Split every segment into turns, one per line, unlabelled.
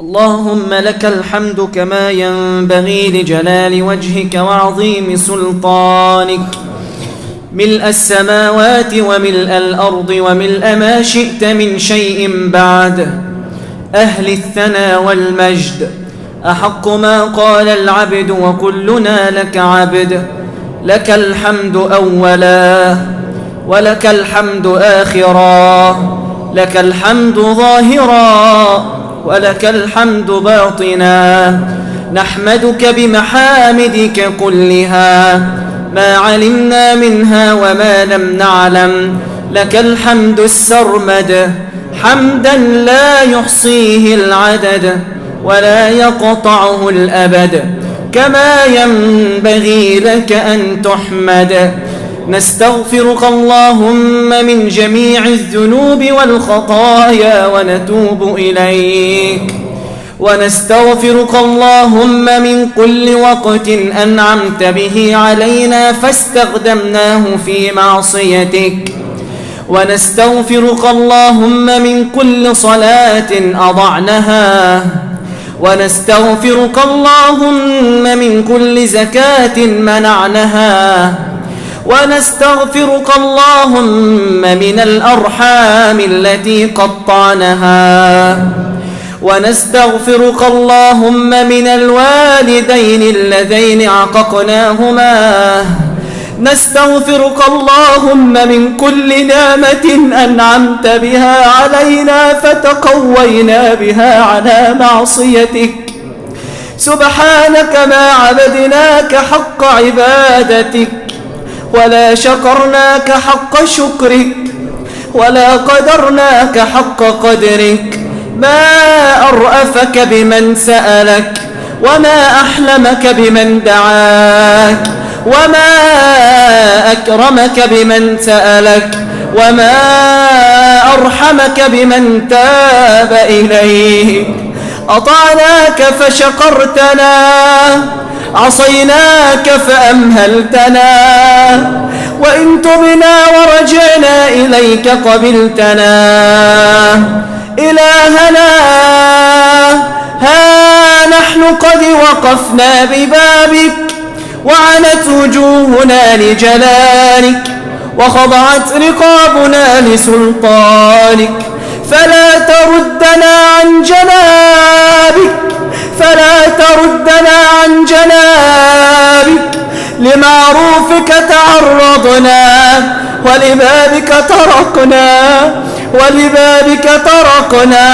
اللهم لك الحمد كما ينبغي لجلال وجهك وعظيم سلطانك، ملء السماوات وملء الأرض وملء ما شئت من شيء بعد، أهل الثناء والمجد، أحق ما قال العبد وكلنا لك عبد. لك الحمد أولا ولك الحمد آخرا، لك الحمد ظاهرا ولك الحمد باطنا. نحمدك بمحامدك كلها ما علمنا منها وما لم نعلم. لك الحمد السرمد حمدا لا يحصيه العدد ولا يقطعه الأبد، كما ينبغي لك أن تحمد. نستغفرك اللهم من جميع الذنوب والخطايا ونتوب إليك، ونستغفرك اللهم من كل وقت أنعمت به علينا فاستخدمناه في معصيتك، ونستغفرك اللهم من كل صلاة أضعناها، ونستغفرك اللهم من كل زكاة منعناها، ونستغفرك اللهم من الأرحام التي قطعناها، ونستغفرك اللهم من الوالدين اللذين عققناهما. نستغفرك اللهم من كل نعمة أنعمت بها علينا فتقوينا بها على معصيتك. سبحانك ما عبدناك حق عبادتك ولا شكرناك حق شكرك ولا قدرناك حق قدرك. ما أرأفك بمن سألك وما أحلمك بمن دعاك، وما أكرمك بمن سألك وما أرحمك بمن تاب إليك. أطعناك فشكرتنا، عصيناك فأمهلتنا، وإن تبنا ورجعنا إليك قبلتنا. إلهنا ها نحن قد وقفنا ببابك وعنت وجوهنا لجلالك وخضعت رقابنا لسلطانك، فلا تردنا عن جنابك، فلا تردنا عن جنابك. لمعروفك تعرضنا ولبابك طرقنا، ولبابك طرقنا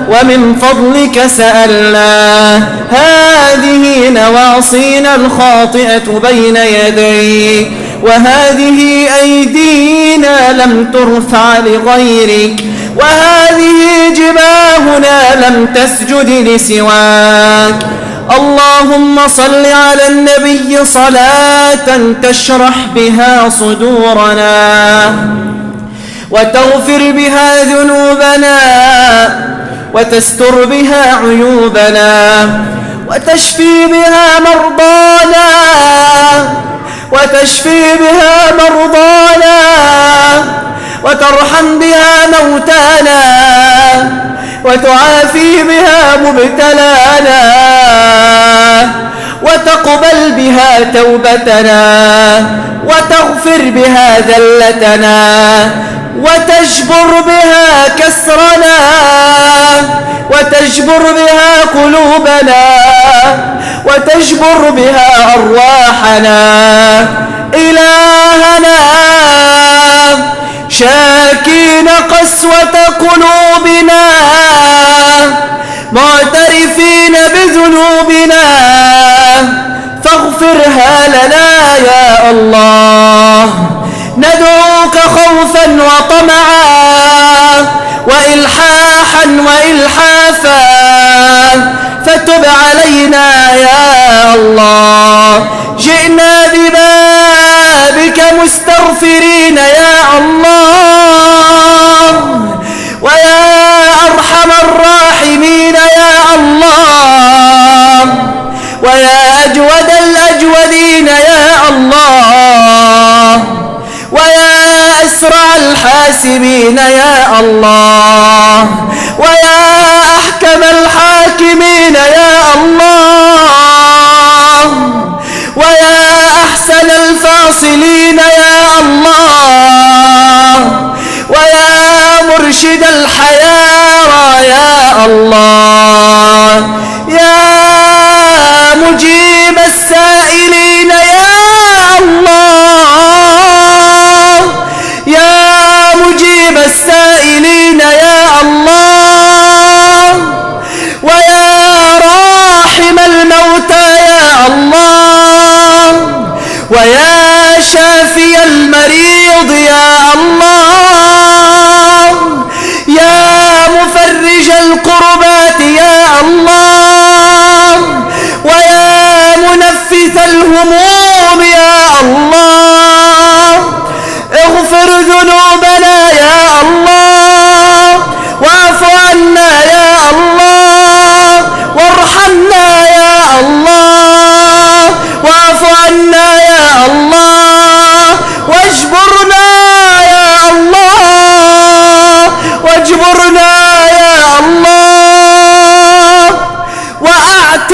ومن فضلك سألنا. هذه نواصينا الخاطئة بين يديك، وهذه أيدينا لم ترفع لغيرك، وهذه جباهنا لم تسجد لسواك. اللهم صل على النبي صلاة تشرح بها صدورنا وتغفر بها ذنوبنا وتستر بها عيوبنا وتشفي بها مرضانا، وتشفي بها مرضانا وترحم بها موتانا وتعافي بها مبتلانا وتقبل بها توبتنا وتغفر بها ذلتنا وتجبر بها كسرنا وتجبر بها قلوبنا وتجبر بها أرواحنا. إلهنا شاكين قسوة قلوبنا معترفين بذنوبنا فاغفرها لنا يا الله. ندعوك خوفا وطمعا وإلحاحا وإلحافا فتب علينا يا الله. جئنا ببابك مستغفرين يا الله، ويا أرحم الراحمين يا الله، ويا أجود الأجودين يا الله، ويا أسرع الحاسبين يا الله، ويا أحكم الحاكمين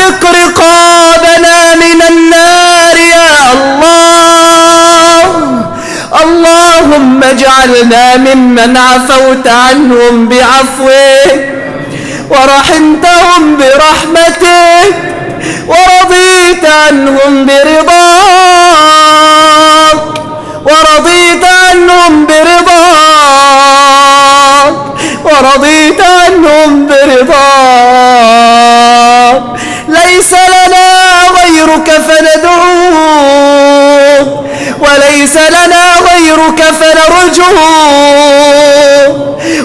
اعتق رقابنا من النار يا الله. اللهم اجعلنا ممن عفوت عنهم بعفوك ورحمتهم برحمتك ورضيت عنهم برضاك ورضيت عنهم برضاك ورضيت عنهم برضاك. ليس لنا غيرك فندعوك وليس لنا غيرك فنرجوك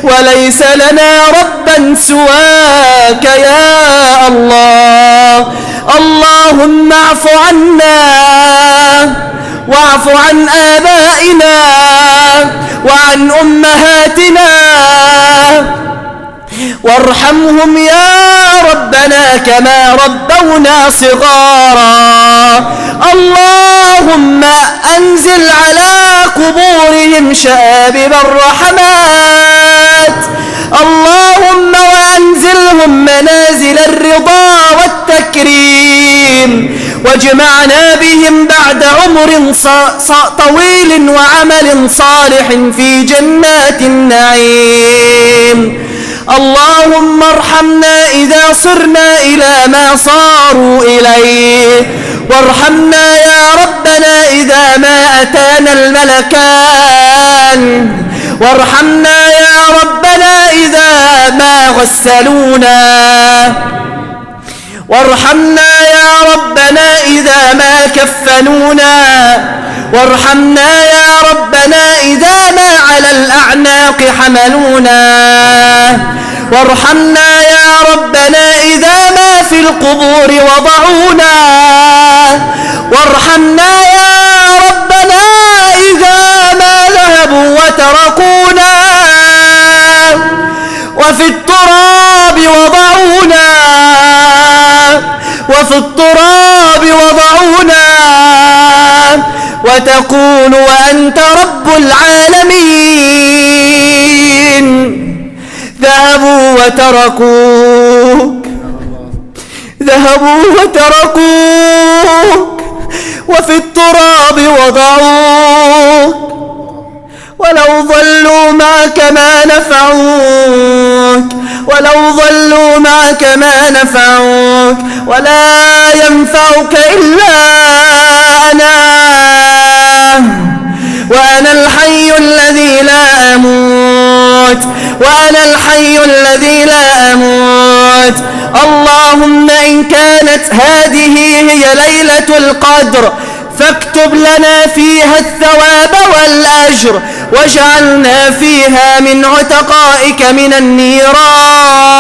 وليس لنا ربا سواك يا الله. اللهم اعف عنا واعف عن آبائنا وعن أمهاتنا وارحمهم يا ربنا كما ربونا صغارا. اللهم أنزل على قبورهم شآبب الرحمات. اللهم وأنزلهم منازل الرضا والتكريم واجمعنا بهم بعد عمر طويل وعمل صالح في جنات النعيم. اللهم ارحمنا إذا صرنا إلى ما صاروا إليه وارحمنا يا ربنا إذا ما أتانا الملكان وارحمنا يا ربنا إذا ما غسلونا وارحمنا يا ربنا إذا ما كفنونا وارحمنا يا ربنا إذا ما على الأعناق حملونا وارحمنا يا ربنا إذا ما في القبور وضعونا وارحمنا يا ربنا إذا ما ذهبوا وتركونا وفي التراب وضعونا وفي التراب وضعونا وتقول وأنت رب العالمين ذهبوا وتركوك وفي التراب وضعوك ولو ظلوا معك ما نفعوك ولا ينفعك إلا أنا وأنا الحي الذي لا أموت. اللهم إن كانت هذه هي ليلة القدر فاكتب لنا فيها الثواب والأجر واجعلنا فيها من عتقائك من النيران.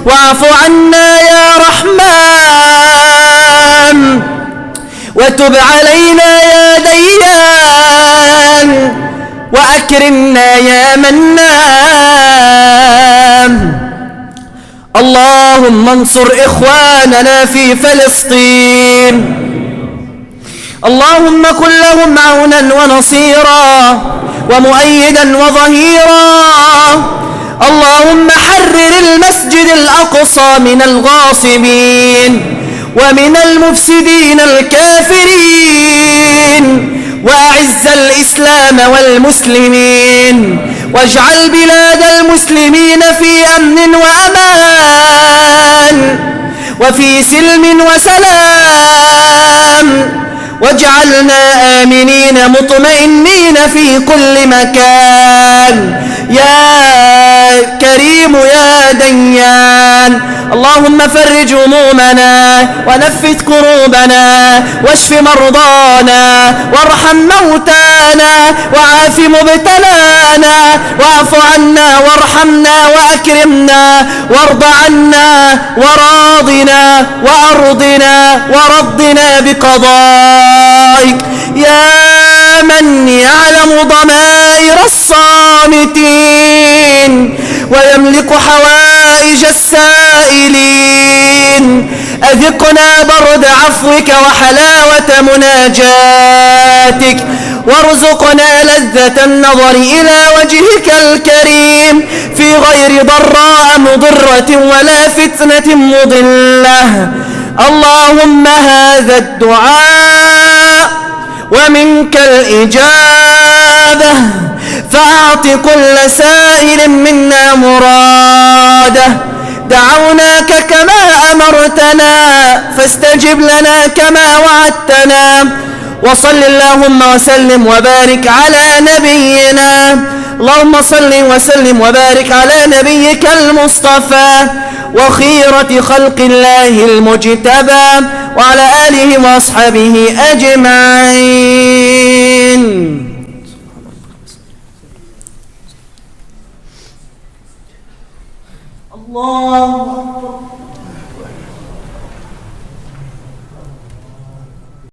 واعف عنا يا رحمن وتب علينا يا ديان وأكرمنا يا منان. اللهم انصر إخواننا في فلسطين. اللهم كن لهم عونا ونصيرا ومؤيدا وظهيرا. اللهم حرر المسجد الأقصى من الغاصبين ومن المفسدين الكافرين وأعز الإسلام والمسلمين واجعل بلاد المسلمين في أمن وأمان وفي سلم وسلام واجعلنا آمنين مطمئنين في كل مكان يا كريم يا ديان. اللهم فرج همومنا ونفث كروبنا واشف مرضانا وارحم موتانا وعاف مبتلانا واعف عنا وارحمنا وأكرمنا وارض عنا وراضنا وأرضنا ورضنا بقضائك يا من يعلم ضمائر الصامتين ويملك حوائج السائلين. أذقنا برد عفوك وحلاوة مناجاتك وارزقنا لذة النظر إلى وجهك الكريم في غير ضراء مضرة ولا فتنة مضلة. اللهم هذا الدعاء ومنك الإجابة، فأعط كل سائل منا مراده. دعوناك كما أمرتنا فاستجب لنا كما وعدتنا. وصل اللهم وسلم وبارك على نبينا، اللهم صل وسلم وبارك على نبيك المصطفى وخيرة خلق الله المجتبى وعلى آله وأصحابه أجمعين. الله